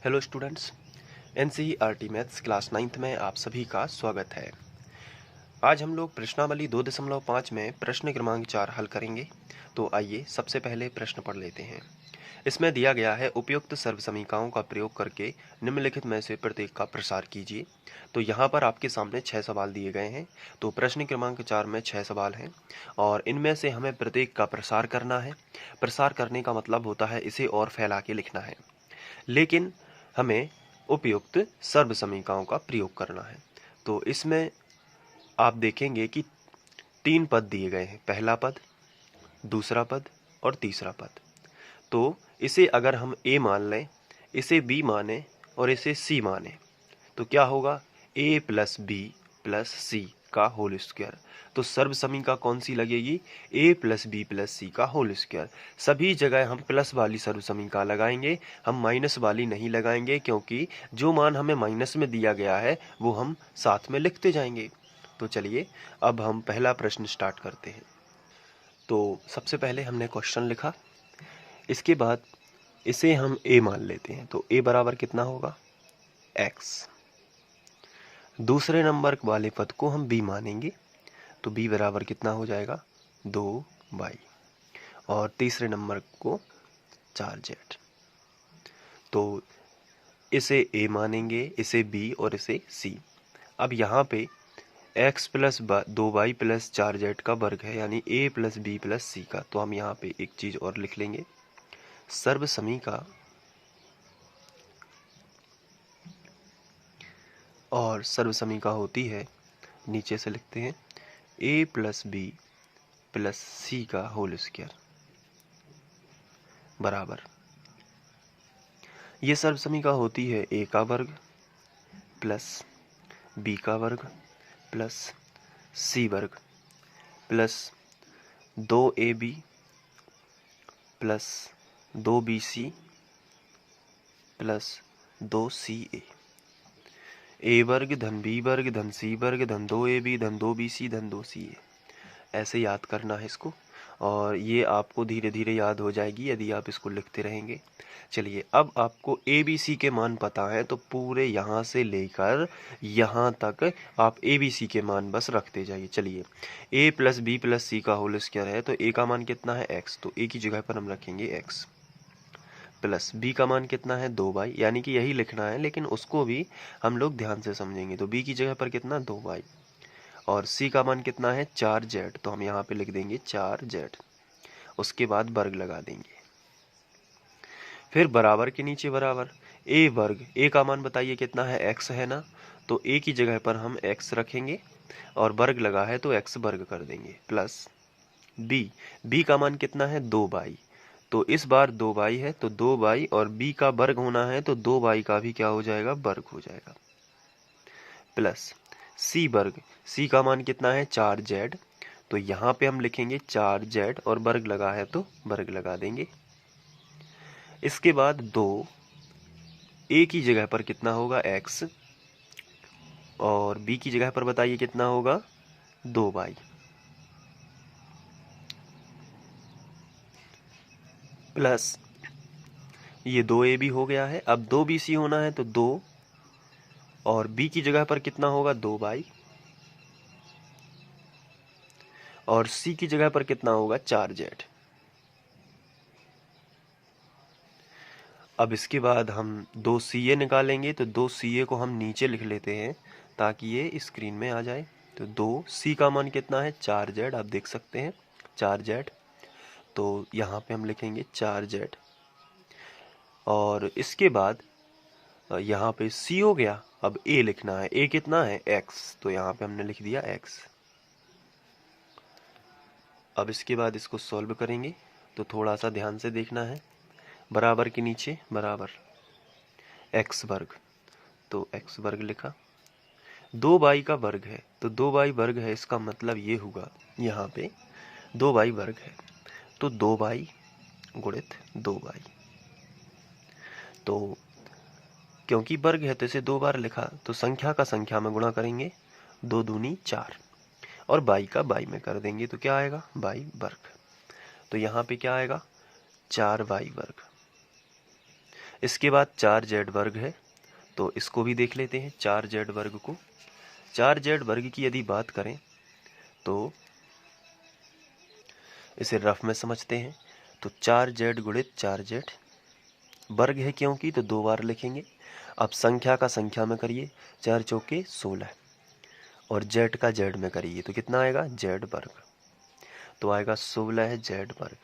Hello students, NCERT maths class 9th में आप सभी का स्वागत है। आज हम लोग प्रश्नावली 2.5 में प्रश्न क्रमांक 4 हल करेंगे। तो आइए सबसे पहले प्रश्न पढ़ लेते हैं। इसमें दिया गया है उपयुक्त सर्वसमीकरणों का प्रयोग करके निम्नलिखित में से प्रत्येक का प्रसार कीजिए। तो यहाँ पर आपके सामने 6 सवाल दिए गए हैं। तो प्रश्न क्रमांक 4 में 6 सवाल हैं और इनमें से हमें प्रत्येक का प्रसार करना है। प्रसार करने का मतलब होता है इसे और फैला के लिखना है, लेकिन हमें उपयुक्त सर्वसमीकरणों का प्रयोग करना है। तो इसमें आप देखेंगे कि 3 पद दिए गए हैं, पहला पद, दूसरा पद और तीसरा पद। तो इसे अगर हम ए मान लें, इसे बी माने और इसे सी माने तो क्या होगा, ए प्लस बी प्लस सी का होल स्क्वायर। तो सर्वसमीकरण कौन सी लगेगी, ए प्लस बी प्लस सी का होल स्क्वायर। सभी जगह हम प्लस वाली सर्वसमीकरण लगाएंगे, हम माइनस वाली नहीं लगाएंगे, क्योंकि जो मान हमें माइनस में दिया गया है वो हम साथ में लिखते जाएंगे। तो चलिए अब हम पहला प्रश्न स्टार्ट करते हैं। तो सबसे पहले हमने क्वेश्चन लिखा, इसके बाद इसे हम ए मान लेते हैं। तो ए बराबर कितना होगा, एक्स। दूसरे नंबर वाले पद को हम b मानेंगे, तो b बराबर कितना हो जाएगा, 2y। और तीसरे नंबर को 4z। तो इसे a मानेंगे, इसे b और इसे c। अब यहाँ पे x plus 2y plus 4z का वर्ग है, यानी a plus b plus c का। तो हम यहाँ पे एक चीज़ और लिख लेंगे, सर्वसमीकरण और सर्वसमीकरण होती है, नीचे से लिखते हैं a प्लस बी प्लस सी का होल स्क्वायर बराबर, ये सर्वसमीकरण होती है a का वर्ग प्लस b का वर्ग प्लस c वर्ग plus 2ab plus 2bc plus 2ca। a वर्ग धन b वर्ग धन c वर्ग धन 2ab धन 2bc धन 2ca। ऐसे याद करना है इसको, और ये आपको धीरे धीरे याद हो जाएगी यदि आप इसको लिखते रहेंगे। चलिए अब आपको ए बी सी के मान पता है, तो पूरे यहाँ से लेकर यहाँ तक आप ए बी सी के मान बस रखते जाइए। चलिए ए प्लस बी प्लस सी का होल स्क्वायर है, तो ए का मान कितना है, एक्स। तो ए की जगह पर हम रखेंगे एक्स, प्लस बी का मान कितना है, 2y, यानी कि यही लिखना है लेकिन उसको भी हम लोग ध्यान से समझेंगे। तो b की जगह पर कितना, 2y। और c का मान कितना है, 4z। तो हम यहाँ पे लिख देंगे 4z, उसके बाद वर्ग लगा देंगे। फिर बराबर के नीचे बराबर, a वर्ग, a का मान बताइए कितना है, x है ना। तो a की जगह पर हम x रखेंगे और वर्ग लगा है तो x वर्ग कर देंगे, प्लस b का मान कितना है, 2y। तो इस बार 2y है तो 2y, और b का वर्ग होना है तो 2y का भी क्या हो जाएगा, वर्ग हो जाएगा, प्लस c वर्ग, c का मान कितना है, 4z। तो यहाँ पे हम लिखेंगे 4z और वर्ग लगा है तो वर्ग लगा देंगे। इसके बाद 2, a की जगह पर कितना होगा, x, और b की जगह पर बताइए कितना होगा, 2y, प्लस ये 2ab हो गया है। अब 2bc होना है तो 2, और b की जगह पर कितना होगा, 2y, और c की जगह पर कितना होगा, 4z। अब इसके बाद हम 2ca निकालेंगे, तो 2ca को हम नीचे लिख लेते हैं ताकि ये स्क्रीन में आ जाए। तो 2c का मान कितना है, 4z, आप देख सकते हैं 4z। तो यहाँ पे हम लिखेंगे 4z, और इसके बाद यहाँ पे c हो गया। अब a लिखना है, a कितना है, x, तो यहाँ पे हमने लिख दिया x। अब इसके बाद इसको सॉल्व करेंगे, तो थोड़ा सा ध्यान से देखना है। बराबर के नीचे बराबर x वर्ग, तो x वर्ग लिखा, 2y का वर्ग है तो 2y वर्ग है, इसका मतलब ये हुआ यहाँ पे 2y वर्ग है तो 2y गुणित 2y। तो क्योंकि वर्ग है तो इसे 2 बार लिखा, तो संख्या का संख्या में गुणा करेंगे, 2 दूनी 4, और बाई का बाई में कर देंगे तो क्या आएगा, बाई वर्ग। तो यहाँ पे क्या आएगा, 4y वर्ग। इसके बाद 4z वर्ग है, तो इसको भी देख लेते हैं 4z वर्ग को। 4z वर्ग की यदि बात करें तो इसे रफ में समझते हैं, तो 4z गुणित 4z वर्ग है क्योंकि, तो 2 बार लिखेंगे। अब संख्या का संख्या में करिए, 4 चौके 16 और z का z में करिए तो कितना आएगा z वर्ग, तो आएगा 16 z वर्ग।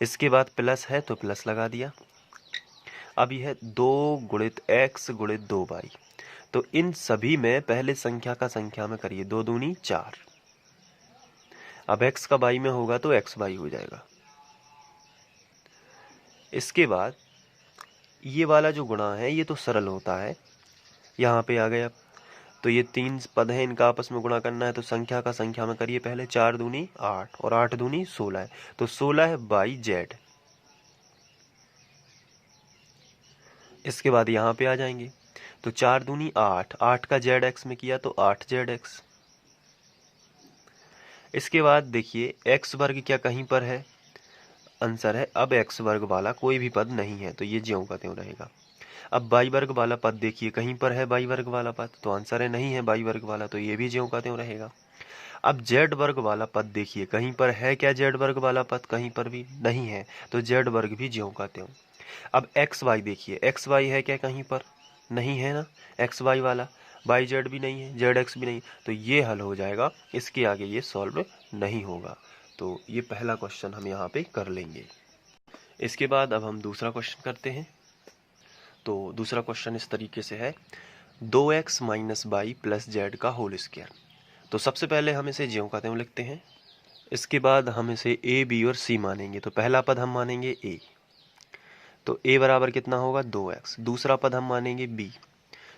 इसके बाद प्लस है तो प्लस लगा दिया। अब यह 2 गुणित x गुणित 2y, तो इन सभी में पहले संख्या का संख्या में करिए, 2 दूनी 4। अब x का y में होगा तो xy हो जाएगा। इसके बाद ये वाला जो गुणा है ये तो सरल होता है, यहाँ पे आ गया। तो ये 3 पद हैं, इनका आपस में गुणा करना है, तो संख्या का संख्या में करिए पहले, 4 दूनी 8 और 8 दूनी 16 है, तो 16 बाई z। इसके बाद यहाँ पे आ जाएंगे, तो 4 दूनी 8, 8 का zx में किया तो 8zx। इसके बाद देखिए x वर्ग क्या कहीं पर है, आंसर है। अब x वर्ग वाला कोई भी पद नहीं है तो ये ज्यों का त्यों रहेगा। अब y वर्ग वाला पद देखिए कहीं पर है y वर्ग वाला पद, तो आंसर है नहीं है y वर्ग वाला, तो ये भी ज्यों का त्यों रहेगा। अब z वर्ग वाला पद देखिए कहीं पर है क्या z वर्ग वाला पद, कहीं पर भी नहीं है, तो z वर्ग भी ज्यों का त्यों। अब xy देखिए, xy है क्या कहीं पर, नहीं है ना xy वाला, yz भी नहीं है, zx भी नहीं, तो ये हल हो जाएगा, इसके आगे ये सॉल्व नहीं होगा। तो ये पहला क्वेश्चन हम यहाँ पे कर लेंगे। इसके बाद अब हम दूसरा क्वेश्चन करते हैं। तो दूसरा क्वेश्चन इस तरीके से है, 2x minus Y plus Z का होल स्क्वायर। तो सबसे पहले हम इसे ज्यों का त्यों लिखते हैं। इसके बाद हम इसे a b और c मानेंगे। तो पहला पद हम मानेंगे a, तो a बराबर कितना होगा 2x। दूसरा पद हम मानेंगे b,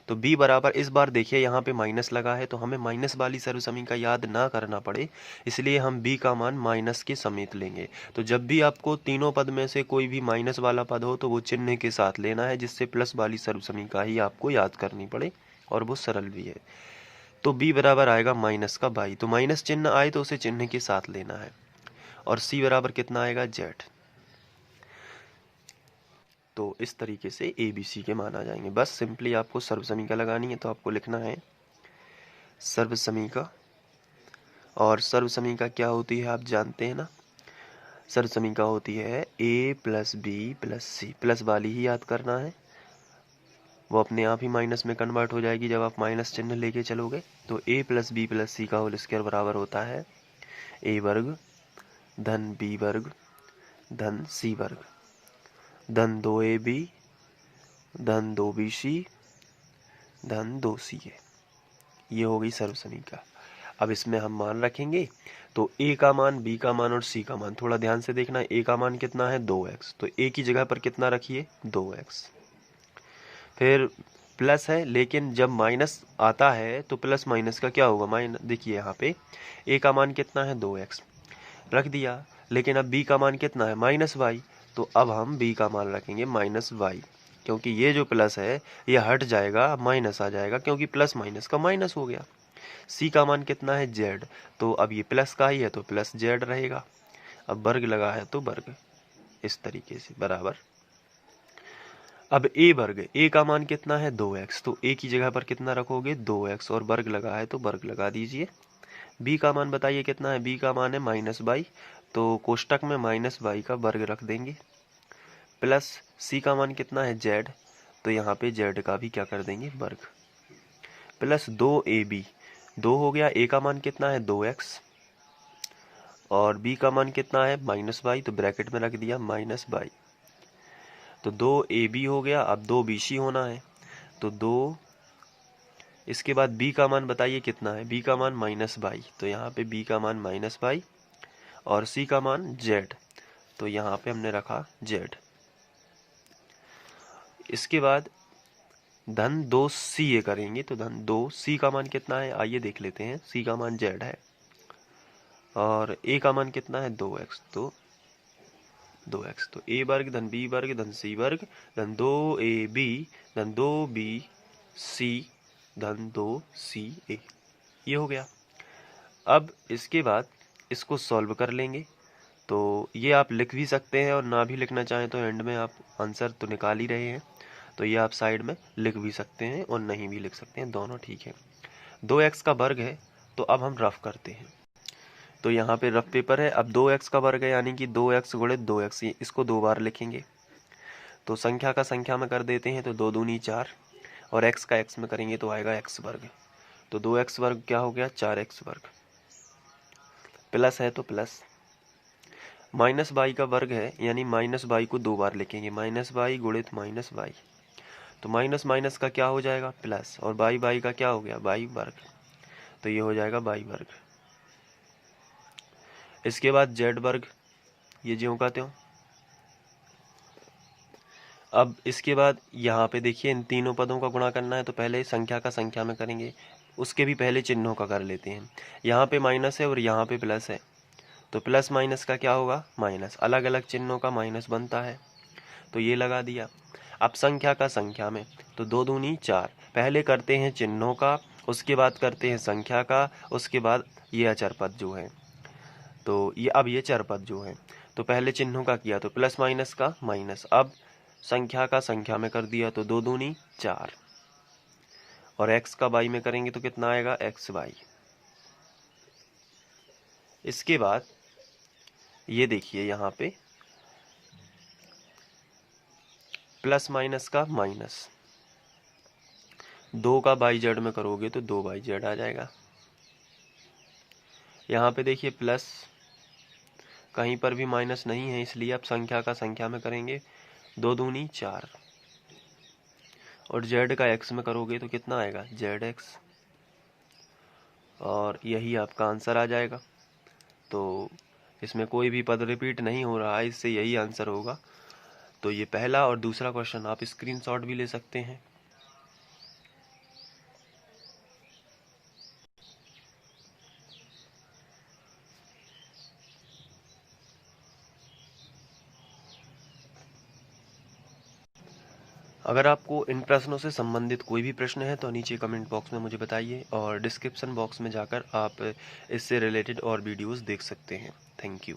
तो b बराबर, इस बार देखिए यहाँ पे माइनस लगा है तो हमें माइनस वाली सर्वसमीका याद ना करना पड़े, इसलिए हम b का मान माइनस के समेत लेंगे। तो जब भी आपको तीनों पद में से कोई भी माइनस वाला पद हो तो वो चिन्ह के साथ लेना है, जिससे प्लस वाली सर्वसमीका ही आपको याद करनी पड़े, और वो सरल भी है। तो b बराबर आएगा माइनस का बाई, तो माइनस चिन्ह आए तो उसे चिन्ह के साथ लेना है। और c बराबर कितना आएगा z। तो इस तरीके से ए बी सी के मान आ जाएंगे। बस सिंपली आपको सर्वसमीका लगानी है, तो आपको लिखना है सर्वसमीका। और सर्वसमीका क्या होती है आप जानते हैं ना, सर्वसमीका होती है a plus B plus C, plus वाली ही याद करना है, वो अपने आप ही माइनस में कन्वर्ट हो जाएगी जब आप माइनस चिन्ह लेके चलोगे। तो a प्लस बी प्लस सी का होल स्क्वायर बराबर होता है a वर्ग धन b वर्ग धन c वर्ग धन 2ab धन 2bc धन 2ca। ये हो गई सर्वसमीका। अब इसमें हम मान रखेंगे, तो a का मान, b का मान और c का मान थोड़ा ध्यान से देखना। a का मान कितना है 2x, तो a की जगह पर कितना रखिए 2x। फिर प्लस है, लेकिन जब माइनस आता है तो प्लस माइनस का क्या होगा, माइनस। देखिए यहाँ पे a का मान कितना है 2x रख दिया, लेकिन अब b का मान कितना है माइनस वाई, तो अब हम b का मान रखेंगे माइनस वाई, क्योंकि ये जो प्लस है ये हट जाएगा, माइनस आ जाएगा, क्योंकि प्लस माइनस का माइनस हो गया। c का मान कितना है z, तो अब ये प्लस का ही है तो प्लस z रहेगा। अब वर्ग लगा है तो वर्ग, इस तरीके से बराबर। अब a वर्ग, a का मान कितना है 2x, तो a की जगह पर कितना रखोगे 2x, और वर्ग लगा है तो वर्ग लगा दीजिए। b का मान बताइए कितना है, b का मान है माइनस वाई, तो कोष्टक में माइनस वाई का वर्ग रख देंगे। प्लस c का मान कितना है z, तो यहाँ पे z का भी क्या कर देंगे वर्ग। प्लस 2ab, 2 हो गया, a का मान कितना है 2x और b का मान कितना है माइनस वाई, तो ब्रैकेट में रख दिया माइनस वाई। तो 2ab हो गया, अब 2bc होना है, तो 2। इसके बाद b का मान बताइए कितना है, b का मान माइनस वाई, तो यहाँ पे b का मान माइनस वाई और c का मान z, तो यहाँ पे हमने रखा z। इसके बाद धन 2c ये करेंगे, तो धन 2c का मान कितना है आइए देख लेते हैं। c का मान z है और a का मान कितना है 2x, तो 2x, तो a वर्ग धन b वर्ग धन c वर्ग धन 2ab धन 2bc धन 2ca, ये हो गया। अब इसके बाद इसको सॉल्व कर लेंगे, तो ये आप लिख भी सकते हैं और ना भी लिखना चाहें तो एंड में आप आंसर तो निकाल ही रहे हैं, तो ये आप साइड में लिख भी सकते हैं और नहीं भी लिख सकते हैं, दोनों ठीक है। 2x का वर्ग है, तो अब हम रफ करते हैं। तो यहाँ पे रफ पेपर है। अब 2x का वर्ग है यानी कि 2x गुणित 2x, इसको 2 बार लिखेंगे। तो संख्या का संख्या में कर देते हैं, तो 2 दूनी 4, और x का x में करेंगे तो आएगा x वर्ग। तो 2x वर्ग क्या हो गया, 4x वर्ग। प्लस है तो प्लस, माइनस बाई का वर्ग है यानी माइनस बाई को 2 बार लिखेंगे, माइनस बाई गुणित माइनस बाई। तो माइनस माइनस का क्या हो जाएगा, प्लस, और बाई बाई का क्या हो गया, बाई वर्ग। तो ये हो जाएगा बाई वर्ग। इसके बाद जेड वर्ग, ये ज्यों का त्यों। अब इसके बाद यहाँ पे देखिए इन तीनों पदों का गुणा करना है, तो पहले संख्या का संख्या में करेंगे, उसके भी पहले चिन्हों का कर लेते हैं। यहाँ पे माइनस है और यहाँ पे प्लस है, तो प्लस माइनस का क्या होगा, माइनस। अलग अलग चिन्हों का माइनस बनता है, तो ये लगा दिया। अब संख्या का संख्या में, तो 2 दूनी 4, पहले करते हैं चिन्हों का, उसके बाद करते हैं संख्या का, उसके बाद ये अचर पद जो है, तो ये अब ये चर पद जो है, तो पहले चिन्हों का किया तो प्लस माइनस का माइनस, अब संख्या का संख्या में कर दिया तो 2 दूनी 4, और x का बाई में करेंगे तो कितना आएगा, x बाई। इसके बाद ये देखिए यहाँ पे प्लस माइनस का माइनस, 2 का बाई जेड में करोगे तो 2 बाई जेड आ जाएगा। यहाँ पे देखिए प्लस, कहीं पर भी माइनस नहीं है, इसलिए आप संख्या का संख्या में करेंगे 2 दूनी 4, और जेड का एक्स में करोगे तो कितना आएगा, जेड एक्स, और यही आपका आंसर आ जाएगा। तो इसमें कोई भी पद रिपीट नहीं हो रहा है, इससे यही आंसर होगा। तो ये पहला और दूसरा क्वेश्चन आप स्क्रीनशॉट भी ले सकते हैं। अगर आपको इन प्रश्नों से संबंधित कोई भी प्रश्न है तो नीचे कमेंट बॉक्स में मुझे बताइए, और डिस्क्रिप्शन बॉक्स में जाकर आप इससे रिलेटेड और वीडियोस देख सकते हैं। Thank you.